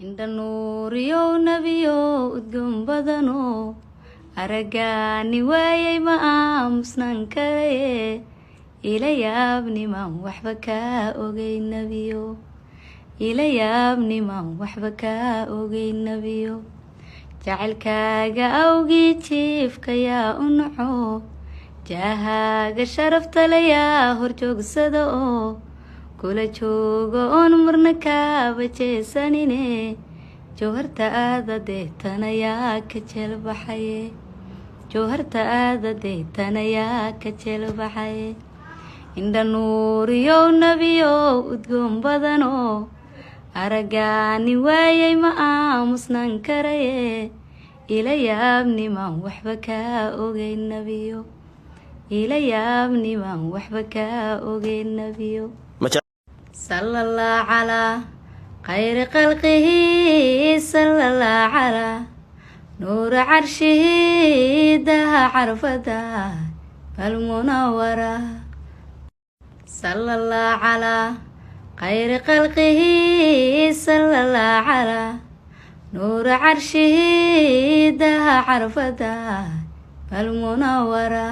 Inda nuuriyo nabiyo udgoon badano aragaani waayay ma aamusnaan karaye ila yaabnimaan waxba kaa ogay nabiyo ila yaabnimaan waxba kaa ogay nabiyo jacaylkaaga awgii jiifka yaa u naco jaahaaga sharafta le yaa horjoogsada oo kula joogo oon marna kaaba jeesanine jawharta aada deetana yaa ka jelbaxaye jawharta aada deetana yaa ka jelbaxaye indha nuuriyo nabiyo udgoon badano aragaani waayay ma aamusnaan karaye ila yaabnimaan waxba kaa ogay nabiyo ila yaabnimaan waxba kaa ogay nabiyo صلى الله على خير خلقه صلى الله على نور عرشه دها عرفته فالمنورة صلى الله على خير خلقه صلى الله على نور عرشه دها عرفته فالمنورة